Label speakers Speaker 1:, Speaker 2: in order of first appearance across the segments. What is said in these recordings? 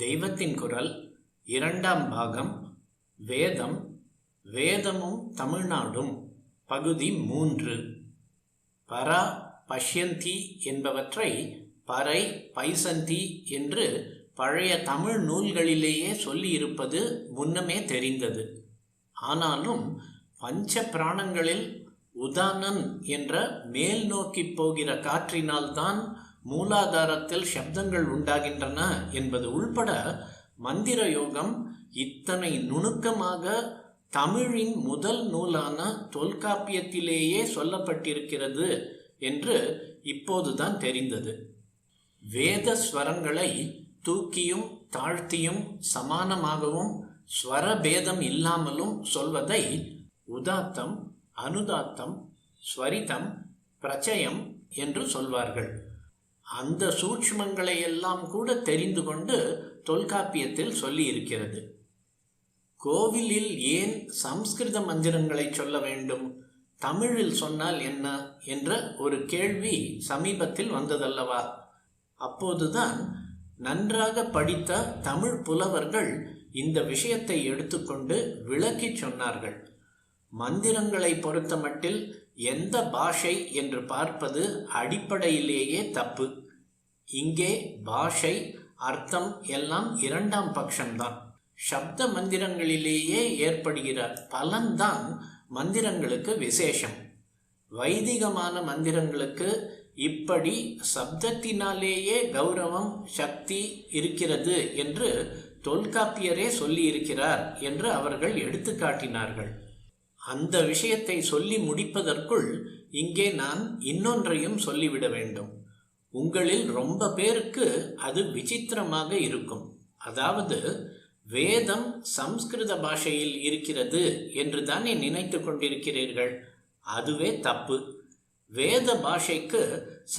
Speaker 1: தெய்வத்தின் குரல் இரண்டாம் பாகம் வேதம் வேதமும் தமிழ்நாடும் பகுதி 3. பரா பஷ்யந்தி என்பவற்றை பறை பைசந்தி என்று பழைய தமிழ் நூல்களிலேயே சொல்லியிருப்பது முன்னமே தெரிந்தது. ஆனாலும் பஞ்ச பிராணங்களில் உதானன் என்ற மேல் நோக்கி போகிற காற்றினால்தான் மூலாதாரத்தில் சப்தங்கள் உண்டாகின்றன என்பது உள்பட மந்திர யோகம் இத்தனை நுணுக்கமாக தமிழின் முதல் நூலான தொல்காப்பியத்திலேயே சொல்லப்பட்டிருக்கிறது என்று இப்போதுதான் தெரிந்தது. வேத ஸ்வரங்களை தூக்கியும் தாழ்த்தியும் சமானமாகவும் ஸ்வரபேதம் இல்லாமலும் சொல்வதை உதாத்தம், அனுதாத்தம், ஸ்வரிதம், பிரச்சயம் என்று சொல்வார்கள். அந்த சூட்சுமங்களை எல்லாம் கூட தெரிந்து கொண்டு தொல்காப்பியத்தில் சொல்லி இருக்கிறது. கோவிலில் ஏன் சம்ஸ்கிருத மந்திரங்களை சொல்ல வேண்டும், தமிழில் சொன்னால் என்ன என்ற ஒரு கேள்வி சமீபத்தில் வந்ததல்லவா? அப்போதுதான் நன்றாக படித்த தமிழ் புலவர்கள் இந்த விஷயத்தை எடுத்துக்கொண்டு விளக்கி சொன்னார்கள். மந்திரங்களை பொறுத்த மட்டில் எந்த பாஷை என்று பார்ப்பது அடிப்படையிலேயே தப்பு. இங்கே பாஷை அர்த்தம் எல்லாம் இரண்டாம் பட்சம்தான். சப்த மந்திரங்களிலேயே ஏற்படுகிற பலன்தான் மந்திரங்களுக்கு விசேஷம். வைதிகமான மந்திரங்களுக்கு இப்படி சப்தத்தினாலேயே கௌரவம் சக்தி இருக்கிறது என்று தொல்காப்பியரே சொல்லியிருக்கிறார் என்று அவர்கள் எடுத்து காட்டினார்கள். அந்த விஷயத்தை சொல்லி முடிப்பதற்குள் இங்கே நான் இன்னொன்றையும் சொல்லிவிட வேண்டும். உங்களில் ரொம்ப பேருக்கு அது விசித்திரமாக இருக்கும். அதாவது வேதம் சம்ஸ்கிருத பாஷையில் இருக்கிறது என்று தானே நினைத்து கொண்டிருக்கிறீர்கள். அதுவே தப்பு. வேத பாஷைக்கு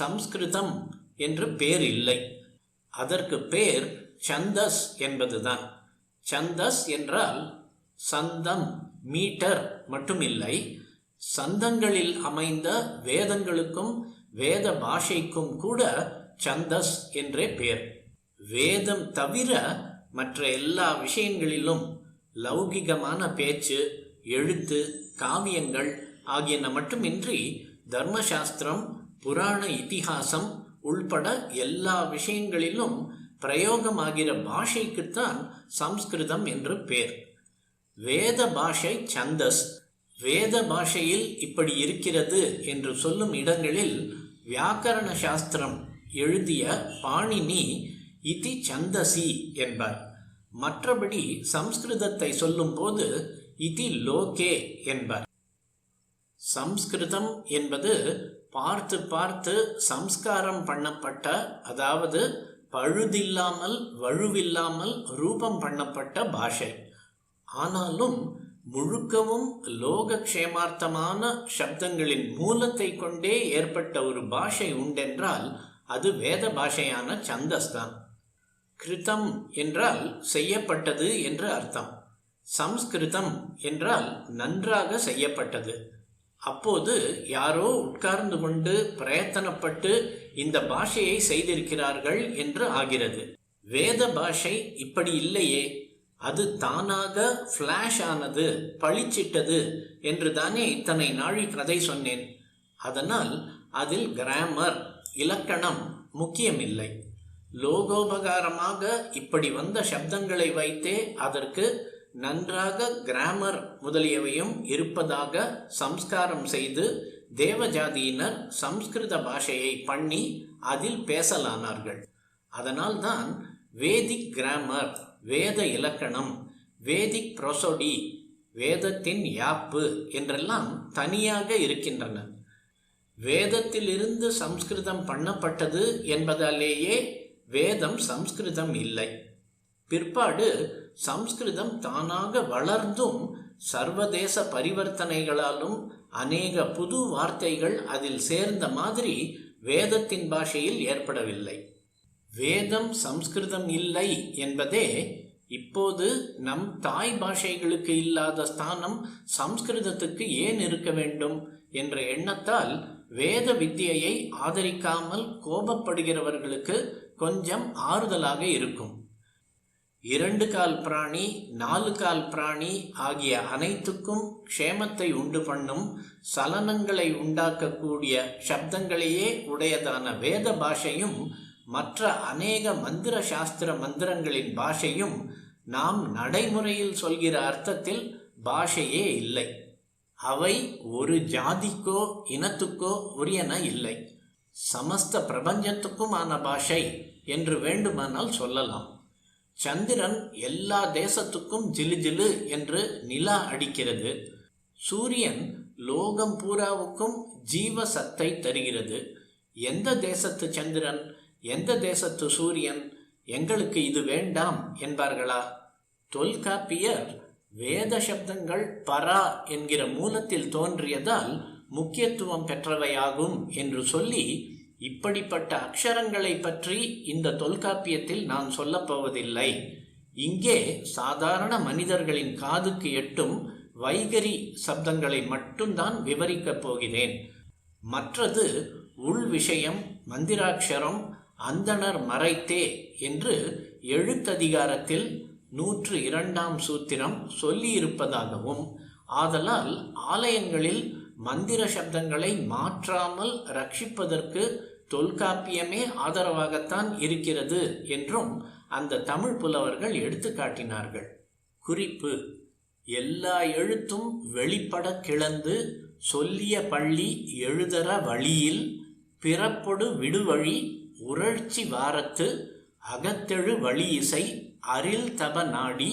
Speaker 1: சம்ஸ்கிருதம் என்று பேர் இல்லை. அதற்கு பேர் சந்தஸ் என்பதுதான். சந்தஸ் என்றால் சந்தம், மீட்டர் மட்டுமில்லை, சந்தங்களில் அமைந்த வேதங்களுக்கும் வேத பாஷைக்கும் கூட சந்தஸ் என்றே பேர். வேதம் தவிர மற்ற எல்லா விஷயங்களிலும் லௌகிகமான பேச்சு, எழுத்து, காவியங்கள் ஆகியன மட்டுமின்றி தர்மசாஸ்திரம், புராண இதிகாசம் உள்பட எல்லா விஷயங்களிலும் பிரயோகமாகிற பாஷைக்குத்தான் சம்ஸ்கிருதம் என்று பேர். வேத பாஷை சந்தஸ். வேத பாஷையில் இப்படி இருக்கிறது என்று சொல்லும் இடங்களில் வியாக்கரண சாஸ்திரம் எழுதிய பாணினி இதி சந்தசி என்பார். மற்றபடி சம்ஸ்கிருதத்தை சொல்லும் போது இதி லோகே என்பார். சம்ஸ்கிருதம் என்பது பார்த்து பார்த்து சம்ஸ்காரம் பண்ணப்பட்ட, அதாவது பழுதில்லாமல் வழுவில்லாமல் ரூபம் பண்ணப்பட்ட பாஷை. ஆனாலும் முழுக்கவும் லோகக்ஷேமார்த்தமான சப்தங்களின் மூலத்தை கொண்டே ஏற்பட்ட ஒரு பாஷை உண்டென்றால் அது வேத பாஷையான சந்தஸ் தான். கிருதம் என்றால் செய்யப்பட்டது என்று அர்த்தம். சம்ஸ்கிருதம் என்றால் நன்றாக செய்யப்பட்டது. அப்போது யாரோ உட்கார்ந்து கொண்டு பிரயத்தனப்பட்டு இந்த பாஷையை செய்திருக்கிறார்கள் என்று ஆகிறது. வேத பாஷை இப்படி இல்லையே. அது தானாக ஃப்ளாஷ் ஆனது, பளிச்சிட்டது என்று தானே இத்தனை நாழி கதை சொன்னேன். அதனால் அதில் கிராமர், இலக்கணம் முக்கியமில்லை. லோகோபகாரமாக இப்படி வந்த சப்தங்களை வைத்தே அதற்கு நன்றாக கிராமர் முதலியவையும் இருப்பதாக சம்ஸ்காரம் செய்து தேவஜாதியினர் சம்ஸ்கிருத பாஷையை பண்ணி அதில் பேசலானார்கள். அதனால்தான் வேதிக் கிராமர், வேத இலக்கணம், வேதிக் ப்ரோசோடி, வேதத்தின் யாப்பு என்றெல்லாம் தனியாக இருக்கின்றன. வேதத்திலிருந்து சம்ஸ்கிருதம் பண்ணப்பட்டது என்பதாலேயே வேதம் சம்ஸ்கிருதம் இல்லை. பிற்பாடு சம்ஸ்கிருதம் தானாக வளர்ந்தும் சர்வதேச பரிவர்த்தனைகளாலும் அநேக புது வார்த்தைகள் அதில் சேர்ந்த மாதிரி வேதத்தின் பாஷையில் ஏற்படவில்லை. வேதம் சம்ஸ்கிருதம் இல்லை என்பதே இப்போது நம் தாய் பாஷைகளுக்கு இல்லாத ஸ்தானம் சம்ஸ்கிருதத்துக்கு ஏன் இருக்க வேண்டும் என்ற எண்ணத்தால் வேத வித்தியை ஆதரிக்காமல் கோபப்படுகிறவர்களுக்கு கொஞ்சம் ஆறுதலாக இருக்கும். 2 கால் பிராணி, 4 கால் பிராணி ஆகிய அனைத்துக்கும் க்ஷேமத்தை உண்டு பண்ணும் சலனங்களை உண்டாக்கக்கூடிய சப்தங்களையே உடையதான வேத பாஷையும் மற்ற அநேக மந்திர சாஸ்திர மந்திரங்களின் பாஷையும் நாம் நடைமுறையில் சொல்கிற அர்த்தத்தில் பாஷையே இல்லை. அவை ஒரு ஜாதிக்கோ இனத்துக்கோ உரியன இல்லை. சமஸ்த பிரபஞ்சத்துக்குமான பாஷை என்று வேண்டுமானால் சொல்லலாம். சந்திரன் எல்லா தேசத்துக்கும் ஜிலு ஜிலு என்று நிலா அடிக்கிறது. சூரியன் லோகம் பூராவுக்கும் ஜீவ சத்தை தருகிறது. எந்த தேசத்து சந்திரன், எந்த தேசத்து சூரியன், எங்களுக்கு இது வேண்டாம் என்பார்களா? தொல்காப்பியர் வேத சப்தங்கள் பரா என்கிற மூலத்தில் தோன்றியதால் முக்கியத்துவம் பெற்றவையாகும் என்று சொல்லி, இப்படிப்பட்ட அக்ஷரங்களை பற்றி இந்த தொல்காப்பியத்தில் நான் சொல்லப்போவதில்லை. இங்கே சாதாரண மனிதர்களின் காதுக்கு எட்டும் வைகரி சப்தங்களை மட்டும்தான் விவரிக்கப் போகிறேன். மற்றது உள் விஷயம், மந்திராட்சரம், அந்தணர் மறைத்தே என்று எழுத்ததிகாரத்தில் 102ஆம் சூத்திரம் சொல்லியிருப்பதாகவும், ஆதலால் ஆலயங்களில் மந்திர சப்தங்களை மாற்றாமல் ரட்சிப்பதற்கு தொல்காப்பியமே ஆதரவாகத்தான் இருக்கிறது என்றும் அந்த தமிழ் புலவர்கள் எடுத்து காட்டினார்கள். குறிப்பு: எல்லா எழுத்தும் வெளிப்பட கிளந்து சொல்லிய பள்ளி எழுதற வழியில் பிறப்பொடு விடுவழி உழற்சி வாரத்து அகத்தெழு வழி இசை அரில் தப நாடி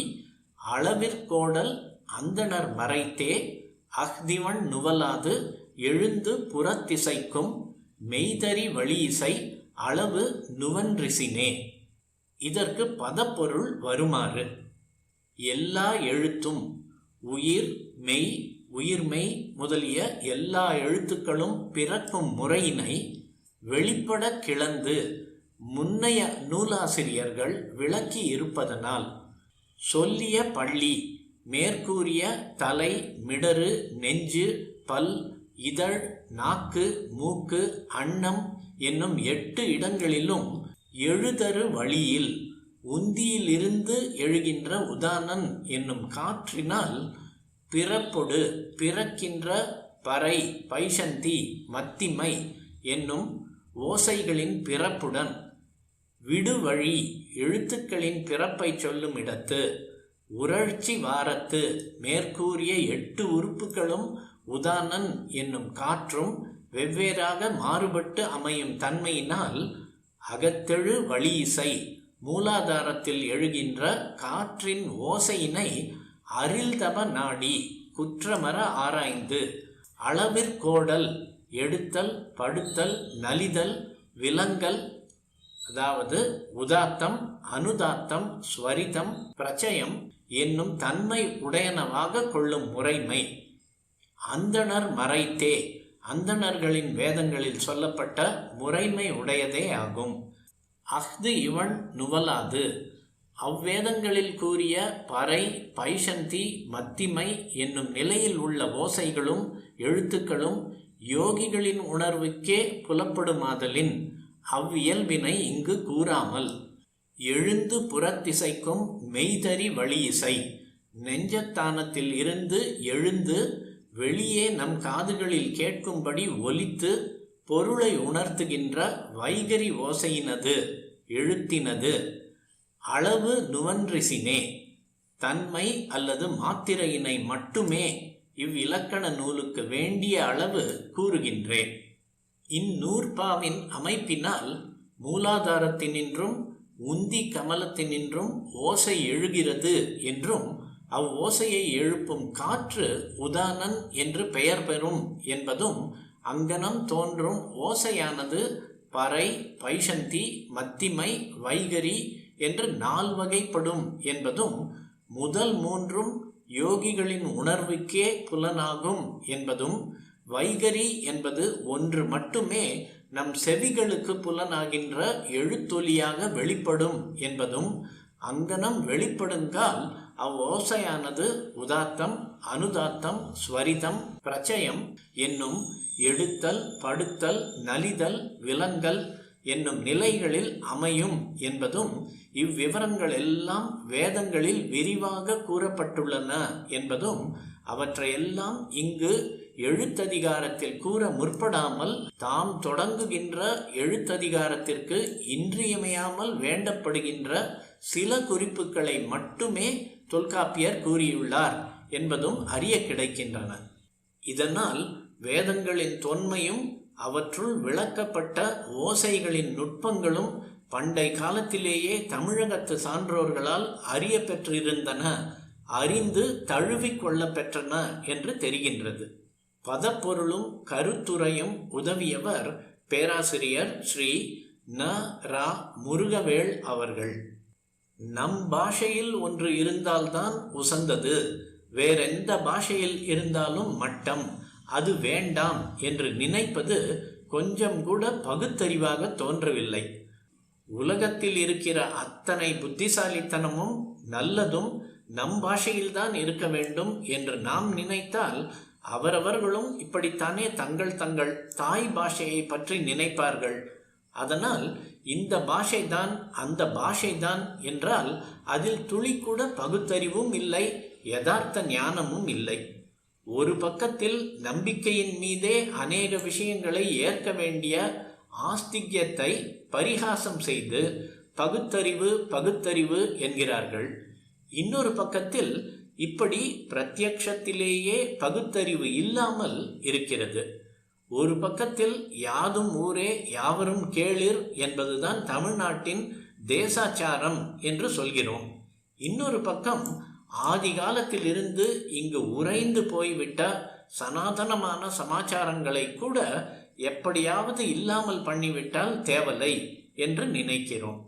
Speaker 1: அளவிற்கோடல் அந்தணர் மறைத்தே அஃதிவன் நுவலாது எழுந்து புறத்திசைக்கும் மெய்தறி வழி இசை அளவு நுவன்றிசினே. இதற்கு பதப்பொருள் வருமாறு: எல்லா எழுத்தும், உயிர், மெய், உயிர்மெய் முதலிய எல்லா எழுத்துக்களும் பிறக்கும் முறையினை வெளிப்பட கிளந்து முன்னைய நூலாசிரியர்கள் விளக்கி இருப்பதனால், சொல்லிய பள்ளி மேற்கூறிய தலை, மிடறு, நெஞ்சு, பல், இதழ், நாக்கு, மூக்கு, அன்னம் என்னும் 8 இடங்களிலும் எழுதரு வழியில் உந்தியிலிருந்து எழுகின்ற உதானன் என்னும் காற்றினால் பிறப்பொடு பிறக்கின்ற பறை, பைசந்தி, மத்திமை என்னும் ஓசைகளின் பிறப்புடன் விடுவழி எழுத்துக்களின் பிறப்பை சொல்லும் இடத்து உழற்சி வாரத்து மேற்கூறிய 8 உறுப்புகளும் உதானன் என்னும் காற்றும் வெவ்வேறாக மாறுபட்டு அமையும் தன்மையினால் அகத்தெழு வழி இசை மூலாதாரத்தில் எழுகின்ற காற்றின் ஓசையினை அரில்தப நாடி குற்றமற ஆராய்ந்து அளவிற்கோடல் எடுத்தல், படுத்தல், நலிதல், விலங்கல், அதாவது உதாத்தம், அனுதாத்தம், ஸ்வரிதம், பிரச்சயம் என்னும் தன்மை உடையனவாக கொள்ளும் முறைமை அந்தணர் மறைத்தே அந்தணர்களின் வேதங்களில் சொல்லப்பட்ட முறைமை உடையதே ஆகும். அஃது இவன் நுவலாது அவ்வேதங்களில் கூறிய பறை, பைசந்தி, மத்திமை என்னும் நிலையில் உள்ள ஓசைகளும் எழுத்துக்களும் யோகிகளின் உணர்வுக்கே புலப்படுமாதலின் அவ்வியல்பினை இங்கு கூறாமல், எழுந்து புறத்திசைக்கும் மெய்தறி வழி இசை நெஞ்சத்தானத்தில் இருந்து எழுந்து வெளியே நம் காதுகளில் கேட்கும்படி ஒலித்து பொருளை உணர்த்துகின்ற வைகரி ஓசையினது எழுத்தினது அளவு நுவன்றிசினே தன்மை அல்லது மாத்திரையினை மட்டுமே இவ்விலக்கண நூலுக்கு வேண்டிய அளவு கூறுகின்றேன். இந்நூற்பாவின் அமைப்பினால் மூலாதாரத்தினின்றும் உந்தி கமலத்தினின்றும் ஓசை எழுகிறது என்றும் அவ்வோசையை எழுப்பும் காற்று உதானன் என்று பெயர் பெறும் என்பதும், அங்கனம் தோன்றும் ஓசையானது பறை, பைசந்தி, மத்திமை, வைகரி என்று 4 வகைப்படும் என்பதும், முதல் 3ம் யோகிகளின் உணர்வுக்கே புலனாகும் என்பதும், வைகரி என்பது ஒன்று மட்டுமே நம் செவிகளுக்கு புலனாகின்ற எழுத்தொலியாக வெளிப்படும் என்பதும், அங்கனம் வெளிப்படுங்கால் அவ்வோசையானது உதாத்தம், அனுதாத்தம், ஸ்வரிதம், பிரச்சயம் என்னும் எடுத்தல், படுத்தல், நலிதல், விலங்கல் என்னும் நிலைகளில் அமையும் என்பதும் இவ்விவரங்கள் எல்லாம் வேதங்களில் விரிவாக கூறப்பட்டுள்ளன என்பதும் அவற்றையெல்லாம் இங்கு எழுத்ததிகாரத்தில் கூற முற்படாமல் தாம் தொடங்குகின்ற எழுத்ததிகாரத்திற்கு இன்றியமையாமல் வேண்டப்படுகின்ற சில குறிப்புகளை மட்டுமே தொல்காப்பியர் கூறியுள்ளார் என்பதும் அறிய கிடைக்கின்றன. இதனால் வேதங்களின் தொன்மையும் அவற்றுள் விளக்கப்பட்ட ஓசைகளின் நுட்பங்களும் பண்டை காலத்திலேயே தமிழகத்து சான்றோர்களால் அறிய பெற்றிருந்தன, அறிந்து தழுவிக் கொள்ள பெற்றன என்று தெரிகின்றது. பதப்பொருளும் கருத்துரையும் உதவியவர் பேராசிரியர் ஸ்ரீ ந. ரா. முருகவேள் அவர்கள். நம் பாஷையில் ஒன்று இருந்தால்தான் உசந்தது, வேறெந்த பாஷையில் இருந்தாலும் மட்டம், அது வேண்டாம் என்று நினைப்பது கொஞ்சம் கூட பகுத்தறிவாக தோன்றவில்லை. உலகத்தில் இருக்கிற அத்தனை புத்திசாலித்தனமும் நல்லதும் நம் பாஷையில்தான் இருக்க வேண்டும் என்று நாம் நினைத்தால் அவரவர்களும் இப்படித்தானே தங்கள் தங்கள் தாய் பாஷையை பற்றி நினைப்பார்கள். அதனால் இந்த பாஷைதான் அந்த பாஷைதான் என்றால் அதில் துளிக்கூட பகுத்தறிவும் இல்லை, யதார்த்த ஞானமும் இல்லை. ஒரு பக்கத்தில் நம்பிக்கையின் மீதே அநேக விஷயங்களை ஏற்க வேண்டிய ஆஸ்திக்யத்தை பரிகாசம் செய்து பகுத்தறிவு பகுத்தறிவு என்கிறார்கள். இன்னொரு பக்கத்தில் இப்படி பிரத்யக்ஷத்திலேயே பகுத்தறிவு இல்லாமல் இருக்கிறது. ஒரு பக்கத்தில் யாதும் ஊரே யாவரும் கேளிர் என்பதுதான் தமிழ்நாட்டின் தேசாச்சாரம் என்று சொல்கிறோம். இன்னொரு பக்கம் ஆதி காலத்திலிருந்து இங்கு உறைந்து போய்விட்ட சனாதனமான சமாச்சாரங்களை கூட எப்படியாவது இல்லாமல் பண்ணிவிட்டால் தேவலை என்று நினைக்கிறோம்.